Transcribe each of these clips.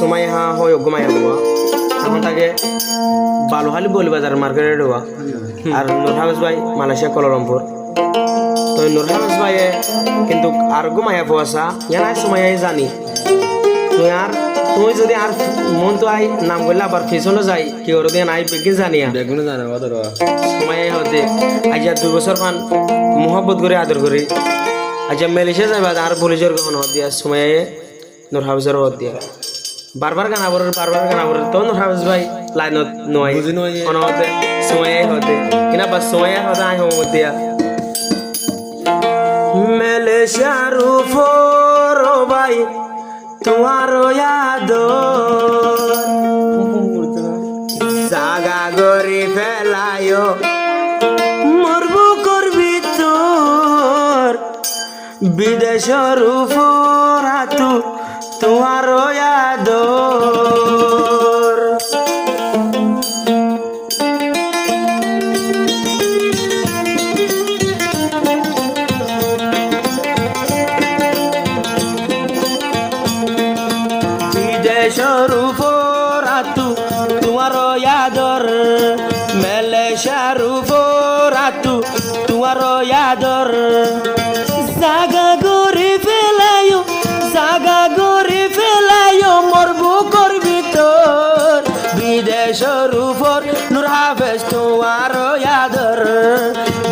সময় হা হয় ঘুমাই হওয়া এখন তাকে বালুহালি বলি বাজার মার্কেটে দেওয়া আর নূর হাফেজ ভাই মালয়েশিয়া কলালামপুর তো নূর হাফেজ ভাইয়ে কিন্তু আর ঘুমাইয়া পোয়াশা ইয়ানাই সময় জানি তুই আর তুই যদি আর মন তো আই নাম করলে আবার ফিসনও যাই কি ওর দিয়ে নাই বেগিন জানিয়া বেগুন জানা কত সময় হতে আজ 2 বছর মান মোহব্বত করে আদর করি আজ মালয়েশিয়া যাইবা আর পুলিশের গহন দিয়া সময় নূর হাফেজের হত দিয়া বারবার গান আবর তো নূর হাফেজ ভাই লাইনত নয় বুঝি নয় অনহতে সময় হতে কিনা বাস সময় হতে আই হম দিয়া মালয়েশিয়ার উপর ভাই তোমার ইয়াদ জাগা গরি ফেলায় মরবু করবি তোর বিদেশের উপর হাতু তোমার ইয়াদ বিদেশের উপর হাতু তোমার ইয়াদর মালয়েশিয়ার উপর হাতু তোমার ইয়াদর জাগা গরি ফেলায়ো মরবু করবি তোর বিদেশের উপর নূর হাফেজ তোমার ইয়াদর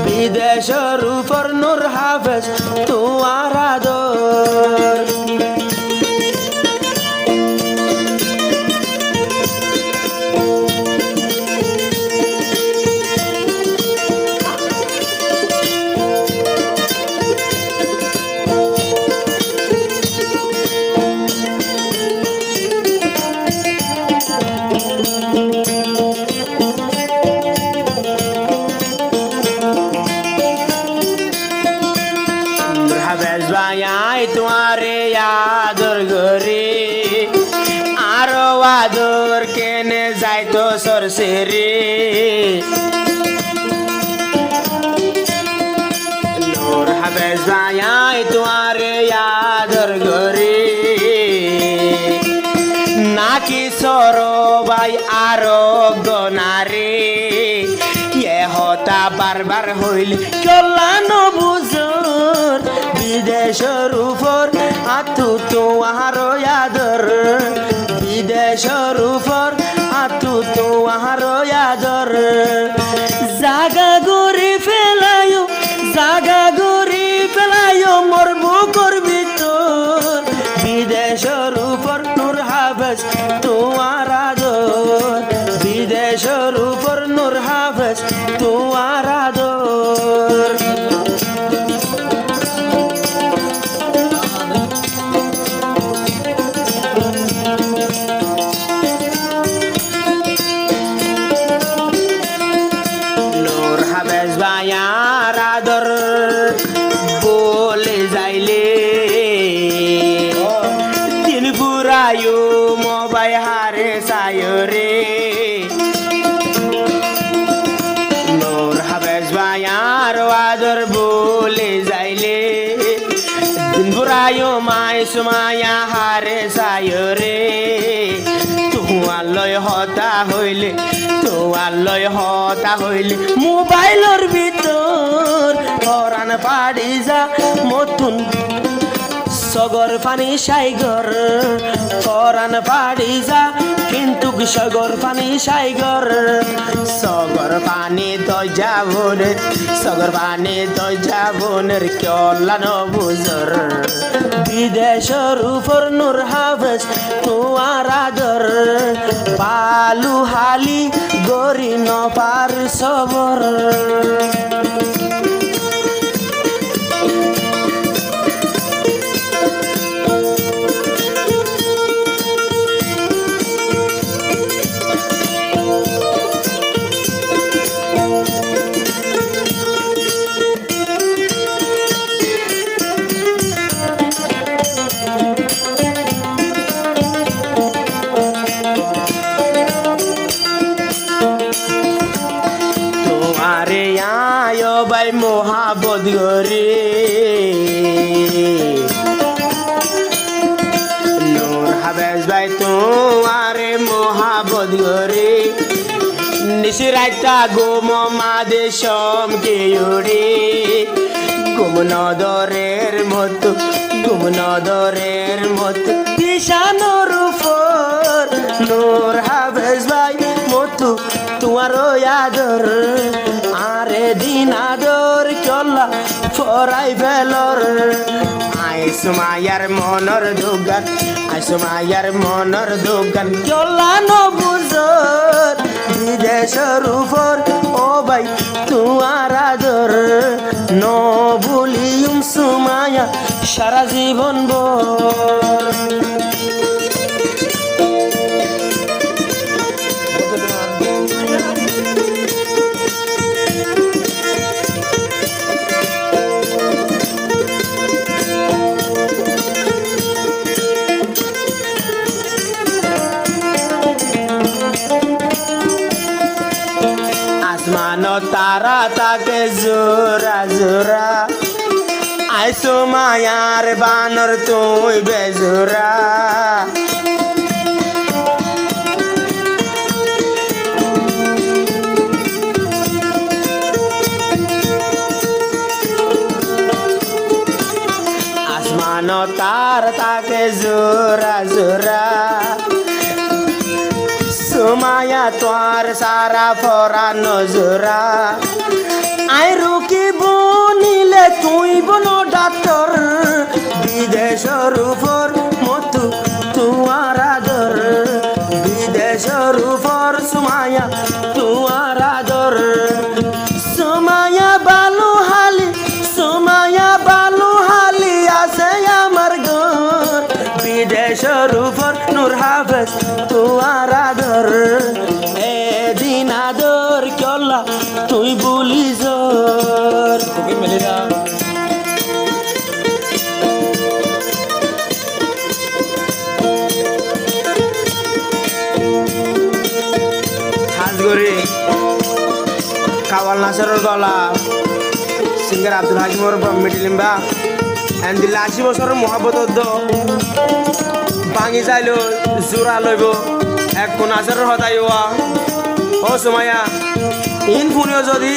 বিদেশের উপর নূর হাফেজ তোমার আদর ভাই তোমারে আদর গরে আরো আদর কেনে যাইতো সরসেরে নূর হাফেজ ভাই তোমারে আদর গরে নাকি সরো ভাই আরো গনারে হতা বারবার হইল কল্যাণ বুঝর বিদেশের উপর আতু তোমার ইয়াদর বিদেশের উপর আতু তোমার ইয়াদর জাগা গরি ফেলায়ো মরবু করবি তোর বিদেশের উপর নূর হাফেজ তোমার আদর বিদেশের উপর নূর হাফেজ তোমার আদর নূর হাফেজ ভাইয়ার আদর বলে যাইলে দিন পুরায়ু মোবাই হারে সায়রে নূর হাফেজ ভাইয়ার আদর বলে যাইলে দিন পুরায়ু মাই সুমায়া হারে সায়রে তোমালয় হতা হইলে মোবাইলের ভিতর হরান পাড়ি যা মতুন সগর পানি সাইগর হরান পাড়ি যা কিন্তু সগর পানি সাইগর সগর পানি দই যাবনের কল্যাণ বুঝর বিদেশের উপর নূর হাফেজ তোমার আদর পালু হালি গরি নপার সবর হাবেজ ভাই তোমারে মহাবত গরে নিশি রাইতা গোম মাদে সমকে উড়ে গুমনদরের মতো কিষানোর উপর নূর হাবেজ ভাই মতো তোমার আদর আরে দিন আদর চলা ফরাই ফেলর আইসমায়ার মনর দোকান চলা নবুজর বিদেশের উপর ও ভাই তোমার আদর ন ভুলিউম সুমায়া সারা জীবন ভর আসমানো তারা তাকে জোরা জোরা আইসো মায়ার বানর তুই বেজোরা আসমানো তার তাকে জোরা জোরা সুমায়া তোর সারা ফরা নজরা আই রুকি বনিলে তুই বন ডাক্তার বিদেশের উপর মতো তোমার আদর বিদেশের উপর সুমায়া তোমার আদর সুমায়া বালু হালি আছে আমার ঘর বিদেশের উপর নূর হাবেজ তোমার আদর এদিন আদর চলা তুই বলিস তোকে মেলে না হাজগরি কাওয়াল নাসরের গলা সিঙ্গার আব্দুল হাকিমর মিটিলিম্বা এন দিল্লা 80 বছরের মহাবত ভাঙি যাইল জোড়া লইব এক কোন আচারের হতাইওয়া ও সুমায়া ইন ফোনেও যদি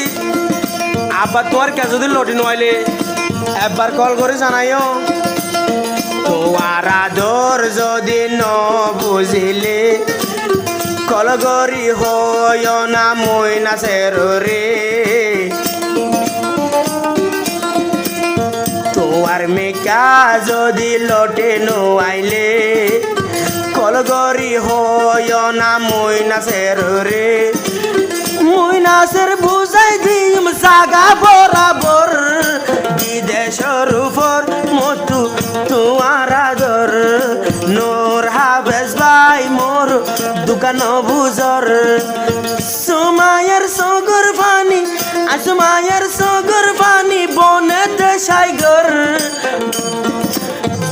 আব্বা তোমার কে যদি লটি নোয়াইলে একবার কল করে জানাইও তোমার আদর যদি ন বুঝিলে কল করি হয় না মই নাচের রে তোমার মেকা যদি লটে নোয়াইলে কলগরি হয় না মই নাচের রে মই নাচের বুঝাই দিম জাগা বরাবর বিদেশের উপর মতো তোমার আদর নূর হাবেজ ভাই মোর দোকান বুজর সুমায়ের সগর পানি বনেতে সাইগর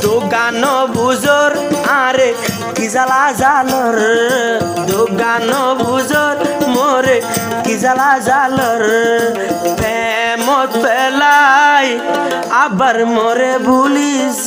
দোকান বুজর আরে কি জ্বালা জালর দোকান বুজর মোরে কি জ্বালা জালর প্রেমত পেলাই আবার মোরে ভুলিস